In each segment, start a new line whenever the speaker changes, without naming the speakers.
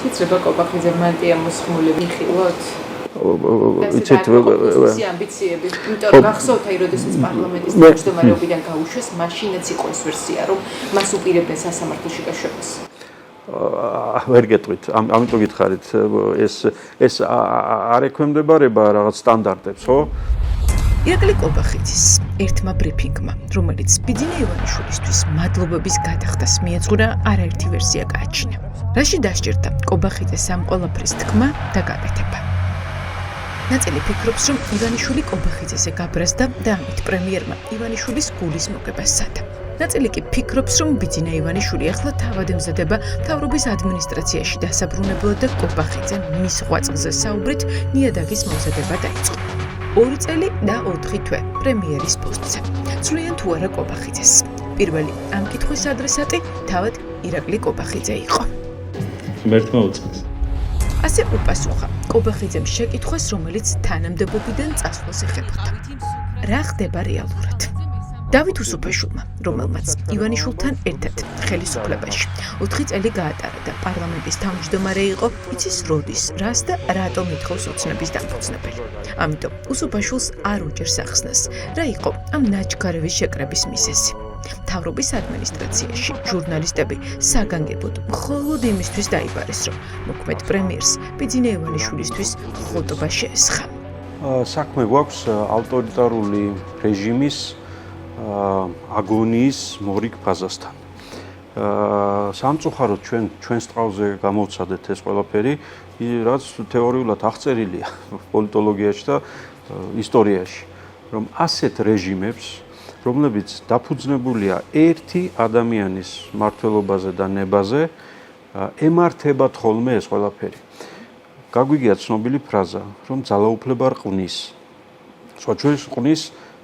თვითრება კობახიძე მანტია მოსხმული ვიხილოთ?
იცით
ამბიციები, იმიტომ რომ გახსოვთ აი როდესაც პარლამენტის თავმჯდომარეობიდან გაუშვეს, მაშინაც იყო ეს ვერსია, რომ მას უპირებდნენ სასამართლოში გაშვებას.
ვერ გეტყვით, ამიტომ გითხარით, ეს არ ექვემდებარება რაღაც სტანდარტებს, ხო?
ირაკლი კობახიძის ერთმა ბრიფინგმა, რომელიც ბიძინა ივანიშვილისთვის მადლობების გადახდას მიეძღვნა, არაერთი ვერსია გააჩინა. რაში დასჭირდა კობახიძეს ამ ყველაფრის თქმა და გაკეთება. ნაწილი ფიქრობს, რომ ივანიშვილი კობახიძეზე გაბრაზდა და ამით პრემიერმა ივანიშვილის გულის მოგებას სცადა. ნაწილი კი ფიქრობს, რომ ბიძინა ივანიშვილი ახლა თავად ემზადება მთავრობის ადმინისტრაციაში დასაბრუნებლად და კობახიძე მის ღვაწლზე საუბრით ნიადაგის მომზადება დაიწყო. 2 წელი და 4 თვე პრემიერის პოსტზე. ცვლიან თუ არა კობახიძეს. პირველი ამ კითხვის ადრესატი თავად ირაკლი კობახიძე იყო.
ღმერთმა უწყეს.
ასე უპასუხა კობახიძემ შეკითხვას, რომელიც თანამდებობიდან წასვლას ეხებოდა. რა ხდება რეალურად? დავით უსუფაშვილმა, რომელმაც ივანიშვილთან ერთად ხელისუფლებაში 4 წელი გაატარა და პარლამენტის თავმჯდომარე იყო, იცის როდის, რას და რატომ ითხოვს ოცნების დამფუძნებელი. ამიტომ უსუფაშვილს არ უჭერს ახსნას, რა იყო ამ ნაჩქარების შეკრების მიზეზი. მთავრობის ადმინისტრაციაში ჟურნალისტები საგანგებოდ მხოლოდ იმისთვის დაიბარეს, რომ მოქმედ პრემიერს ბიძინა ივანიშვილისთვის ხოტობა შეესხა.
საქმე გვაქვს ავტორიტარული რეჟიმის აგონიის მორიგ ფაზასთან. სამწუხაროდ ჩვენს ტყავზე გამოვცადეთ ეს ყველაფერი, რაც თეორიულად აღწერილია პოლიტოლოგიაში და ისტორიაში, რომ ასეთ რეჟიმებს, რომლებიც დაფუძნებულია ერთი ადამიანის მმართველობაზე და ნებაზე, ემართებათ ხოლმე ეს ყველაფერი. გაგვიგია ცნობილი ფრაზა, რომ ძალაუფლება რყნის. სხვა ჩვენს რყნის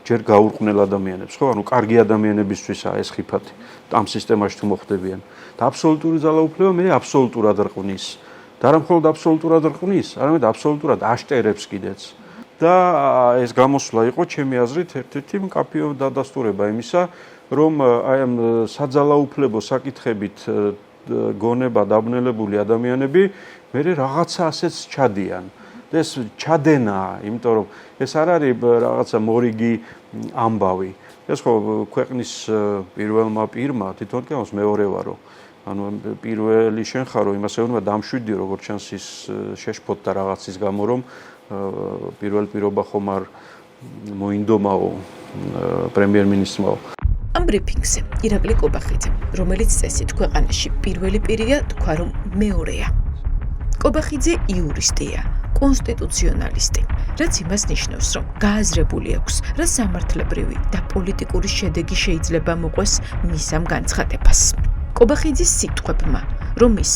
ჯერ გაურყვნელ ადამიანებს, ხო? ანუ კარგი ადამიანებისთვისაა ეს ხიფათი. ამ სისტემაში თუ მოხდებიან. და აბსოლუტური ძალაუფლება მე აბსოლუტურად რყნის. და არა მხოლოდ აბსოლუტურად რყნის, არამედ აბსოლუტურად აშტერებს კიდეც. და ეს გამოსვლა იყო ჩემი აზრით ერთ-ერთი მკაფიო დადასტურება იმისა, რომ აი ამ საძალაუფლებო საკითხებით გონება დაბნელებული ადამიანები მე რაღაცა ასეც ჩადიან. ეს ჩადენაა, იმიტომ რომ ეს არ არის რაღაცა მორიგი ამბავი. ეს ხო ქვეყნის პირველმა პირმა თვითონ კი ამას მეორე ვარო. ანუ პირველი შენ ხარო, იმასე უნდა დამშვიდიო, როგორც ჩანს ის შეშფოთდა რაღაცის გამო, რომ პირველ პირობა ხომ არ მოინდომაო პრემიერ-მინისტრმა.
ამ ბრიფინგზე ირაკლი კობახიძე, რომელიც წესით ქვეყანაში პირველი პირია, თქვა რომ მეორეა. კობახიძე იურისტია, კონსტიტუციონალისტი, რაც იმას ნიშნავს, რომ გააზრებული აქვს, რა სამართლებრივი და პოლიტიკური შედეგი შეიძლება მოყვეს მის ამ განცხადებას. კობახიძის სიტყვებმა, რომ ის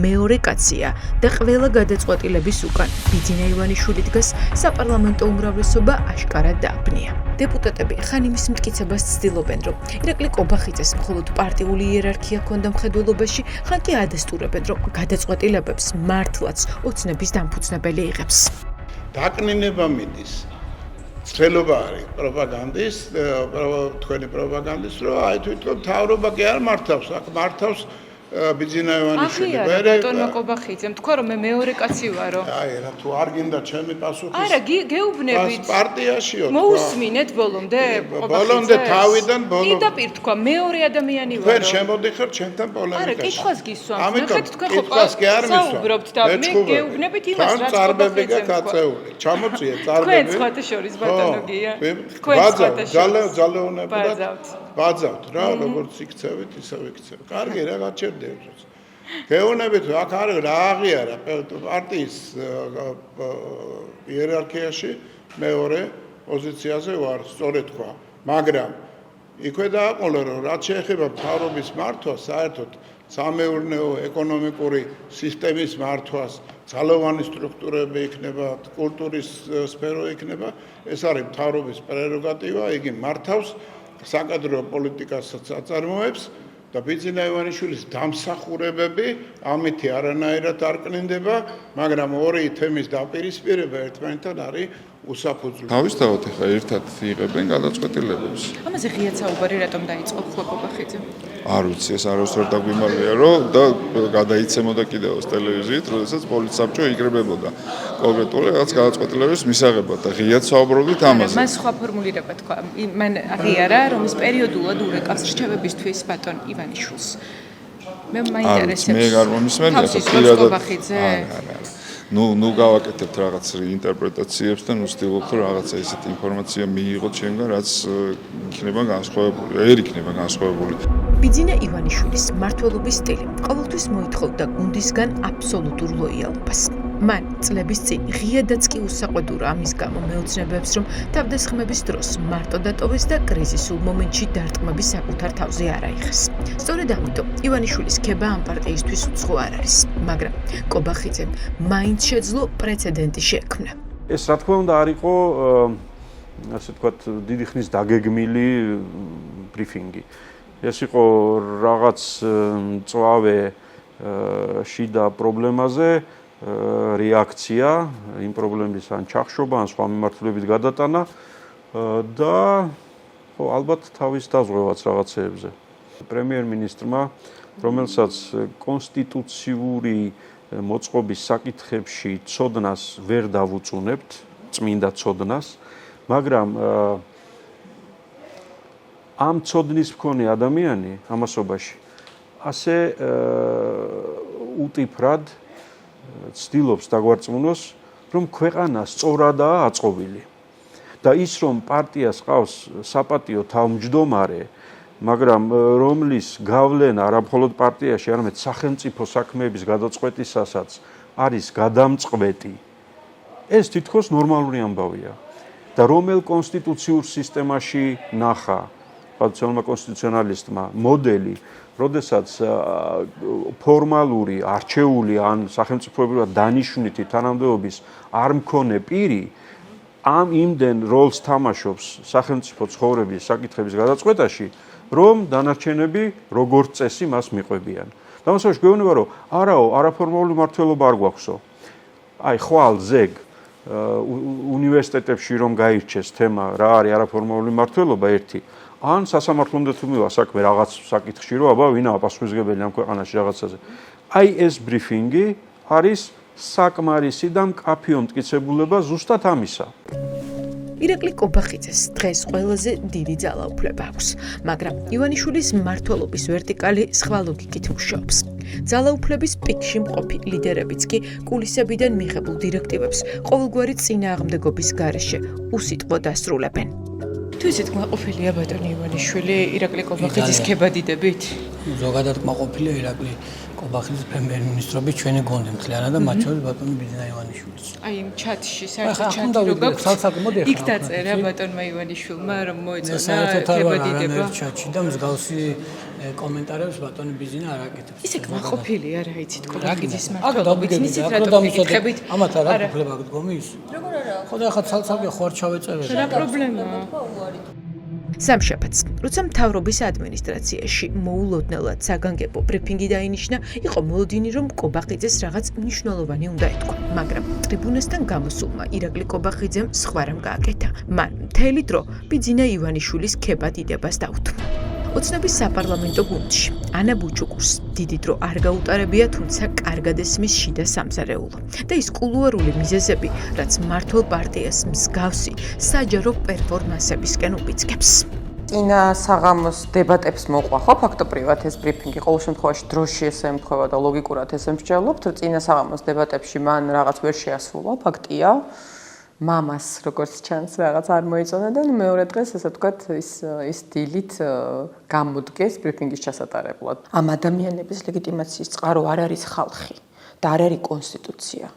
მეორე კაცია და ყველა გადაწყვეტილების უკან ბიძინა ივანიშვილი დგას, საპარლამენტო უმრავლესობა აშკარად დააბნია. დეპუტატები ხან იმის მტკიცებას ცდილობენ, რომ ირაკლი კობახიძეს მხოლოდ პარტიული იერარქია ჰქონდა მხედველობაში, ხან კი ადასტურებენ, რომ გადაწყვეტილებებს მართლაც ოცნების დამფუძნებელი იღებს.
დაკნინება მიდის. ცდილობა არის პროპაგანდის, თქვენი პროპაგანდის, რომ აი თვითონ მთავრობა კი არ მართავს, აქ მართავს ბიძინა ივანიშვილი.
ბატონო კობახიძე, თქვა რომ მე მეორე კაცი ვარო.
აი რა თუ არ გინდა ჩემი პასუხი.
არა, გეუბნებით.
პარტიაშიო.
მოусმინეთ ბოლომდე კობახიძე.
ბოლომდე თავიდან ბოლომდე.
პირდაპირ თქვა მეორე ადამიანი ვარო.
თქვენ შემოდიხარ ჩვენთან პოლემიკაში.
არა, კითხვას გისვამთ.
ამიტომ
თქვენ
კითხვას კი არ მისვამთ.
საუბრობთ და მე გეუბნებით იმას, რაც
კობახიძე გაწეული. ჩამოწიეთ წარბები.
თქვენ სხვათა შორის ბატონო გია. თქვენ სხვათა შორის.
ძალეუნება და ბაძავთ რა, როგორც იქცევით, ისე იქცევთ. კარგი რა გაჩერდებით. გეუბნებით, აქ არის რა აღიარა პარტიის იერარქიაში მეორე პოზიციაზე ვარ, სწორედ თქვა. მაგრამ იქვე დააყოლა, რომ რაც შეეხება მთავრობის მართვას, საერთოდ სამეურნეო ეკონომიკური სისტემის მართვას, ძალოვანი სტრუქტურები იქნება, კულტურის სფერო იქნება, ეს არის მთავრობის პრეროგატივა, იგი მართავს საკადრო პოლიტიკასაც აწარმოებს და ბიძინა ივანიშვილის დამსახურებები ამითი არანაირად არ კნინდება, მაგრამ ორი თემის დაპირისპირება ერთმანეთთან არის უსაფუძვლო.
თავისთავად ახლა ერთად იღებენ გადაწყვეტილებებს.
ამაზე ღიად საუბარი რატომ დაიწყო ხლა კობახიძე?
არ ვიცი, ეს არავის ვერ დაგვიმალვია, რომ და გადაიცემოდა კიდევაც ტელევიზიით, როდესაც პოლიცსაბჭო იკრიბებოდა კონკრეტული რაღაც გადაწყვეტილების მისაღებად და ღიად საუბრობდით ამაზე.
მან სხვა ფორმულირება თქვა. მან აღიარა, რომ ის პერიოდულად ურეკავს რჩევებისთვის ბატონ ივანიშვილს. მე მაინტერესებს.
მე არ მომისმენია
პირადად კობახიძე.
ნუ გავაკეთებთ რაღაც ინტერპრეტაციებს და ნუ ვცდილობთ რომ რაღაცა ისეთი ინფორმაცია მიიღოთ ჩემგან, რაც იქნება განსხვავებული, ვერ იქნება განსხვავებული.
ბიძინა ივანიშვილის მმართველობის სტილი ყოველთვის მოითხოვდა გუნდისგან აბსოლუტურ ლოიალობას. მან წლების წინ ღიადაც კი უსაყვედურა ამის გამო მეოცნებებს, რომ თავდასხმების დროს მარტო დატოვეს და კრიზისულ მომენტში დარტყმები საკუთარ თავზე არ აიღეს. სწორედ ამიტომ ივანიშვილის ქება ამ პარტიისთვის უცხო არ არის, მაგრამ კობახიძემ მაინც შეძლო პრეცედენტი შექმნა.
ეს რა თქმა უნდა არ იყო ასე ვთქვათ დიდი ხნის დაგეგმილი ბრიფინგი. ეს იყო რაღაც მწვავე შიდა პრობლემაზე რეაქცია იმ პრობლემის ან ჩახშობა ან სხვა მიმართულებით გადატანა და ხო ალბათ თავის დაზღვევაც რაღაცეებზე. პრემიერ-მინისტრმა, რომელსაც კონსტიტუციური მოწყობის საკითხებში ცოდნას ვერ დავუწუნებთ, წმინდა ცოდნას, მაგრამ ამ ცოდნის მქონე ადამიანი ამასობაში ასე უტიფრად ცდილობს დაგვარწმუნოს, რომ ქვეყანა სწორადაა აწყობილი. და ის რომ პარტიას ყავს საპატიო თავმჯდომარე, მაგრამ რომლის გავლენა არა მხოლოდ პარტიაში, არამედ სახელმწიფო საქმეების გადაწყვეტისასაც არის გადამწყვეტი. ეს თითქოს ნორმალური ამბავია. და რომელ კონსტიტუციურ სისტემაში ნახა პარტიულმა კონსტიტუციონალისტმა მოდელი, როდესაც ფორმალური, არჩეული ან სახელმწიფოებრივად დანიშნვითი თანამდებობის არ მქონე პირი ამ იმდენ როლს თამაშობს სახელმწიფო ცხოვრების საკითხების გადაწყვეტაში, რომ დანარჩენები როგორც წესი მას მიყვებიან. დამასვაში გვეუბნება, რომ არაფორმალური მმართველობა არ გვაქვსო. აი, ხვალ ზეგ უნივერსიტეტებში რომ გაირჩეს თემა რა არის არაფორმალური მმართველობა ერთი, ან სასამართლომდე თუ მივა საქმე რაღაც საკითხში, რომ აბა ვინაა პასუხისმგებელი ამ ქვეყანაში რაღაცაზე. აი ეს ბრიფინგი არის საკმარისი და მკაფიო მტკიცებულება ზუსტად ამისა.
ირაკლი კობახიძეს დღეს ყველაზე დიდი ძალაუფლება აქვს, მაგრამ ივანიშვილის მმართველობის ვერტიკალი სხვა ლოგიკით მუშაობს. ძალაუფლების პიკში მყოფი ლიდერებიც კი კულისებიდან მიღებულ დირექტივებს ყოველგვარი წინააღმდეგობის გარეშე უსიტყვოდ ასრულებენ. თუ ისეთ კმაყოფილია ბატონი ივანიშვილი ირაკლი კობახიძის ქებადიდებით?
ზოგადად კმაყოფილია ირაკლი კობახიძის პრემიერ-მინისტრობის ჩვენი გონდი მთლიანად და მათ შორის ბატონი ბიძინა ივანიშვილის.
აი იმ ჩატში, საერთოდ ჩატი რო გაქვს, იქ დაწერა ბატონმა ივანიშვილმა, რომ მოეწონა ქებადიდება.
ჩატში და მსგავსი კომენტარებს ბატონი ბიძინა არ აკეთებს.
ისე კმაყოფილია რა იცით კობახიძის მმართველობით, იცით რატომ ეკითხებით?
ამათ არ აქვს უფლება გდგომი ის? როგორ არა? ხო და ხა ცალ-ცალკე ხო არ ჩავეწერე.
რა პრობლემაა? სამშაბათს, როცა მთავრობის ადმინისტრაციაში მოულოდნელად საგანგებო ბრიფინგი დაინიშნა, იყო მოლოდინი, რომ კობახიძეს რაღაც მნიშვნელოვანი უნდა ეთქვა, მაგრამ ტრიბუნასთან გამოსულმა ირაკლი კობახიძემ სხვა რამ გააკეთა. მან მთელი დრო ბიძინა ივანიშვილის ქებადიდებას დაუთმო. ოცნების საპარლამენტო გუნდში ანა ბუჩუკურს დიდი დრო არ გაუტარებია, თუმცა კარგად ესმის შიდა სამზარეულო და ის კულუარული მიზეზები, რაც მმართველ პარტიას მსგავსი საჯარო პერფორმანსებისკენ უბიძგებს.
წინა საღამოს დებატებს მოყვა ხო ფაქტობრივად ეს ბრიფინგი ყოველ შემთხვევაში დროში ესე ემთხვევა და ლოგიკურად ესე მსჯელობთ, რომ წინა საღამოს დებატებში მან რაღაც ვერ შეასრულა, ფაქტია. მამას როგორც ჩანს რაღაც არ მოიწონა და მეორე დღეს ესე ვთქვათ ის დილით გამოდგეს ბრიფინგის ჩასატარებლად. ამ ადამიანების ლეგიტიმაციის წყარო არ არის ხალხი და არ არის კონსტიტუცია.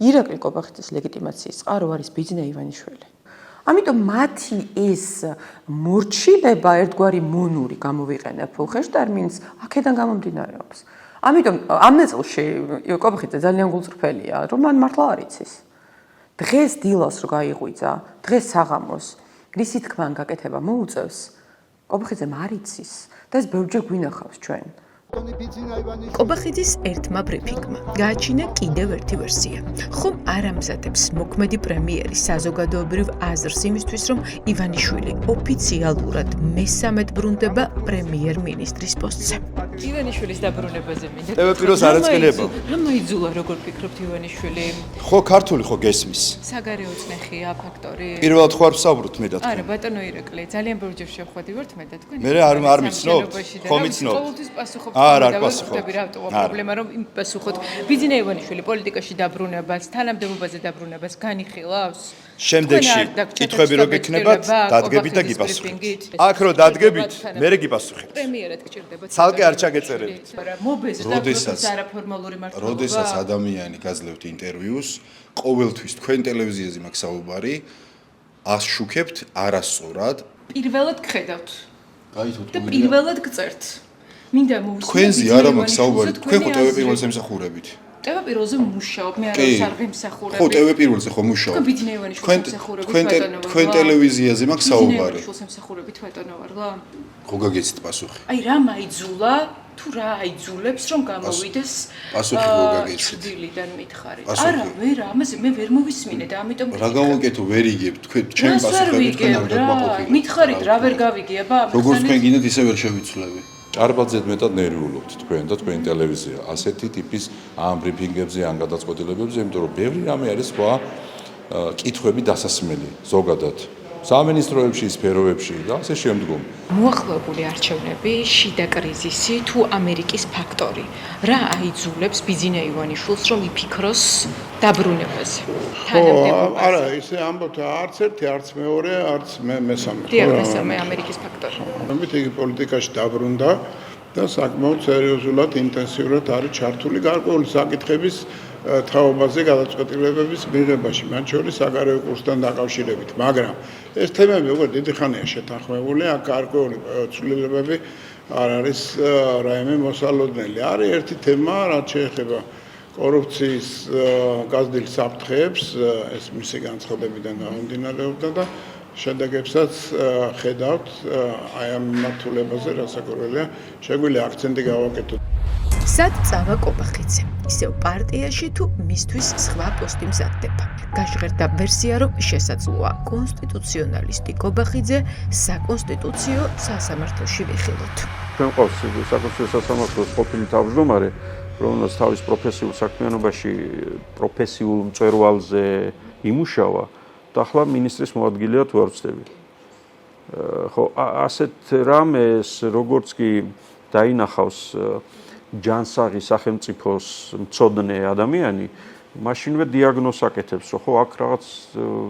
ირაკლი კობახიძის ლეგიტიმაციის წყარო არის ბიძინა ივანიშვილი. ამიტომ მათი ეს მორჩილება ერთგვარი მონური გამოვიყენებ ხეშ ტერმინს აქედან გამომდინარეობს. ამიტომ ამ ნაწილში კობახიძე ძალიან გულწრფელია, რომ მან მართლა არ იცის. დღეს დილას რო გაიღვიძა, დღეს საღამოს რისი თქმან გაკეთება მოუწევს, კობახიძემ არ იცის და ეს ბევრჯერ გვინახავს ჩვენ.
კობახიძის ერთმა ბრიფინგმა გააჩინა კიდევ ერთი ვერსია. ხომ არ ამზადებს მოქმედი პრემიერი საზოგადოებრივ აზრს იმისთვის, რომ ივანიშვილი ოფიციალურად მესამედ ბრუნდება პრემიერ-მინისტრის პოსტზე. ივანიშვილის დაბრუნებაზე მინდა.
პირველს არ ეწყინება.
რა მაიძულა, როგორ ფიქრობთ ივანიშვილი?
ხო, ქართული ხო გესმის.
საგარეო წნეხია ფაქტორი.
პირველად ხო არ ვსაუბრობთ მე და თქვენ.
არა, ბატონო ირაკლი, ძალიან ბევრჯერ შევხვდი ვართ მე და თქვენ.
მე არ მიცნობთ? ხო მიცნობთ.
ყოველთვის პასუხობთ.
არა, არ პასუხობ.
რატოა პრობლემა, რომ იმ პასუხოთ. ბიძინა ივანიშვილი პოლიტიკაში დაბრუნებას, თანამდებობაზე დაბრუნებას განიხილავს?
შემდეგში კითხვები რო გექნებათ, დადგებით და გიპასუხებთ. აქ რო დადგებით, მე გიპასუხებთ.
პრემიერად გჭირდება.
ცალკე არ ჩაგეწერებთ.
როდესაც არაფორმალური მართლობა.
როდესაც ადამიანი გაძლევთ ინტერვიუს, ყოველთვის თქვენ ტელევიზიაზე მაქვს საუბარი, აშუქებთ არასწორად.
პირველად გხედავთ.
გაითოთ
და პირველად გწერთ. მინდა მოვისმინოთ.
თქვენზე არა მაქვს საუბარი, თქვენ ხო ტევე პირველზე ემსახურებით.
ტევე პირველზე მუშაობ, მე არა ვარ ღემსახურები.
ხო, ტევე პირველზე ხო მუშაობ.
თქვენ ბიძინა ივანიშვილს ემსახურებით ბატონო.
თქვენ ტელევიზიაზე მაქვს საუბარი.
ივანიშვილს ემსახურებით ბატონო ვარ, რა?
ხო გაგეცით პასუხი.
აი რა მაიძულა? თუ რა აიძულებს რომ გამოვიდეს
პასუხი ხო გაგეცით.
დილიდან მითხარით. არა, ვერ, ამაზე მე ვერ მოვისმინე და ამიტომ
რა გამოვიკეთო, ვერ იგებ, თქვენ ჩემი პასუხები თქვენ არ დაგმაყოფილეთ.
მითხარით რა ვერ გავიგება?
როგორც თქვენ გინდათ ისე ვერ შევიცვლები.
ჭარბადზედ მეტად ნერვიულობთ თქვენ და თქვენი ტელევიზია ასეთი ტიპის ამ ბრიფინგებზე, ამ გადაწყვეტილებებზე, იმიტომ რომ ბევრი რამე არის სხვა კითხვები დასასმელი ზოგადად სამინისტროებში, სფეროებში და ასე შემდგომ.
მოახლოებული არჩევნები, შიდა კრიზისი თუ ამერიკის ფაქტორი. რა აიძულებს ბიძინა ივანიშვილს რომ იფიქროს დაბრუნებაზე?
არა, ისე ამბობთ არც ერთი, არც მეორე, არც მესამე.
მესამე ამერიკის ფაქტორი.
ამით იგი პოლიტიკაში დაბრუნდა და საკმაოდ სერიოზულად, ინტენსიურად არის ჩართული გარკვეული საკითხების თაობაზე გადაწყვეტილებების მიღებაში, მათ შორის საგარეო კურსთან დაკავშირებით, მაგრამ ეს თემები უკვე დიდი ხანია შეთანხმებული, აქ გარკვეული ცვლილებები არ არის რაიმე მოსალოდნელი. არის ერთი თემა, რაც შეეხება კორუფციის გაზრდილ საფრთხეებს, ეს მისი განცხადებიდან გამომდინარეობდა და შედეგებსაც ხედავთ აი ამ მართულებაზე, რასაკვირველია, შეგვიძლია აქცენტი გავაკეთოთ.
სად წავა კობახიძე? ისევ პარტიაში თუ მისთვის სხვა პოსტი მზადდება? გაჟღერდა ვერსია, რომ შესაძლოა კონსტიტუციონალისტი კობახიძე საკონსტიტუციო სასამართლოში ვიხილოთ.
ჩვენ ყავს საკონსტიტუციო სასამართლოს ყოფილი თავმჯდომარე, რომელსაც თავის პროფესიულ საქმიანობაში პროფესიულ მწვერვალზე იმუშავა და ახლა მინისტრის მოადგილეა თუ არ ვცდები. ხო, ასეთ რამეს როგორც კი დაინახავს ჯანსაღი სახელმწიფოს მწოდნე ადამიანი, მაშინვე დიაგნოზს აკეთებს, რომ ხო აქ რაღაც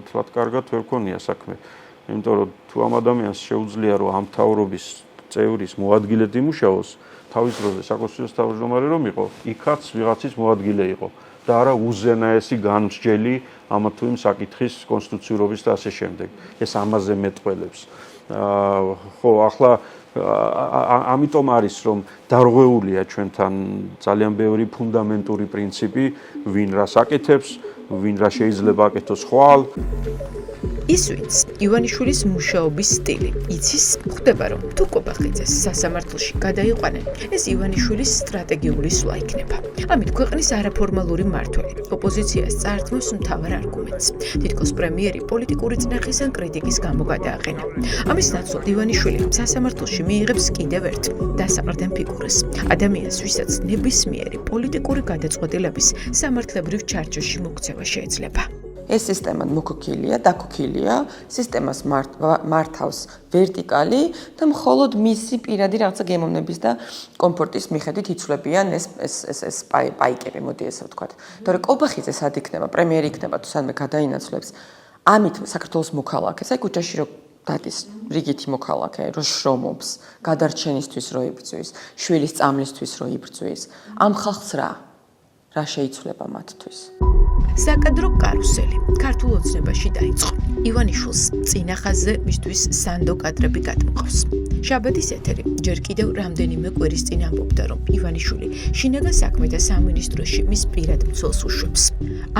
თლად კარგად ვერ ქონია საქმე. იმიტომ რომ თუ ამ ადამიანს შეუძლია რომ ამ მთავრობის წევრის მოადგილედ იმუშაოს, თავის დროზე საკონსტიტუციო თავმჯდომარე რომ იყო, იქაც ვიღაცის მოადგილე იყო და არა უზენაესი განმსჯელი ამა თუ იმ საკითხის კონსტიტუციურობის და ასე შემდეგ. ეს ამაზე მეტყველებს. ხო, ახლა ამიტომ არის რომ დარღვეულია ჩვენთან ძალიან ბევრი ფუნდამენტური პრინციპი, ვინ რას აკეთებს, ვინ რა შეიძლება აკეთოს ხვალ.
ის ვინც ივანიშვილის მუშაობის სტილი იცის, ხვდება რომ თუ კობახიძეს სასამართლოში გადაიყვანენ, ეს ივანიშვილის სტრატეგიული სვლა იქნება. ამით ქვეყნის არაფორმალური მმართველი ოპოზიციას წაართმევს მთავარ არგუმენტს. თითქოს პრემიერი პოლიტიკური წნეხის ან კრიტიკის გამო გადააყენა. ამის ნაცვლად ივანიშვილი სასამართლოში მიიღებს კიდევ ერთ დასაყრდენ ფიგურას. ადამიანს, ვისაც ნებისმიერი პოლიტიკური გადაწყვეტილების სამართლებრივ ჩარჩოში მოქცევა შეიძლება.
ეს სისტემა მოქოქილია, დაქოქილია, სისტემას მართავს ვერტიკალი და მხოლოდ მისი პირადი რაღაცა გემოვნების და კომფორტის მიხედვით იცვლებიან ეს პაიკები, მოდი ესე ვთქვათ. თორე კობახიძე სად იქნება, პრემიერი იქნება თუ სადმე გადაინაცვლებს, ამით საქართველოს მოქალაქეს, აი ქუჩაში რო დადის რიგითი მოქალაქე, რო შრომობს, გადარჩენისთვის რო იბრძვის, შვილის წამლისთვის რო იბრძვის, ამ ხალხს რა შეიცვლება მათთვის?
საკადრო კარუსელი ქართულ ოცნებაში დაიწყო. ივანიშვილს წინა ხაზზე მისთვის სანდო კადრები გადმოყავს. შაბათის ეთერი ჯერ კიდევ რამდენიმე კვირის წინ ამბობდა, რომ ივანიშვილი შინაგან საქმეთა სამინისტროში მის პირად მცველს უშვებს.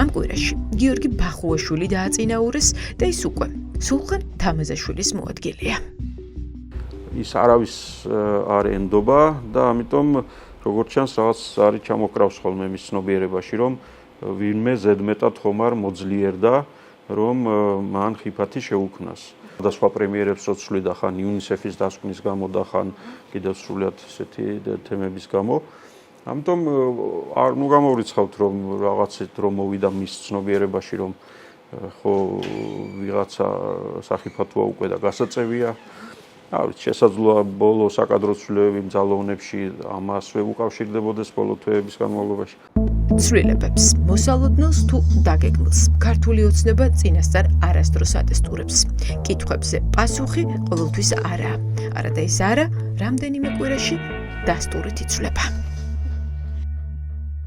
ამ კვირაში გიორგი ბახუაშვილი დააწინაურეს და ის უკვე სულხან თამაზაშვილის მოადგილეა.
ის არავის არ ენდობა და ამიტომ როგორც ჩანს, რაღაც არის ჩამოკრავს ხოლმე მის ცნობიერებაში, რომ ვინმე ზედმეტად ხომ არ მოძლიერდა, რომ მან ხიფათი შეუქმნას. და სხვა პრემიერებს როცვლიდა ხან UNICEF-ის დასკვნის გამო და ხან კიდევ სრულად ესეთი თემების გამო. ამიტომ არ გამოვრიცხავთ, რომ რაღაცით რომ მოვიდა მის ცნობიერებაში, რომ ხო ვიღაცა სახიფათოა უკვე და გასაწევია. შესაძლოა ბოლო საკადრო ცვლილებები მძალოვნებში ამასვე უკავშირდებოდეს ბოლო თვეების განმავლობაში.
ცვლილებებს, მოსალოდნელს თუ დაგეგმილს, ქართული ოცნება წინასწარ არასდროს ატესტურებს. კითხვებზე პასუხი ყოველთვის არაა. არა და ის არა, რამდენიმე კვირაში დასტურით იცვლება.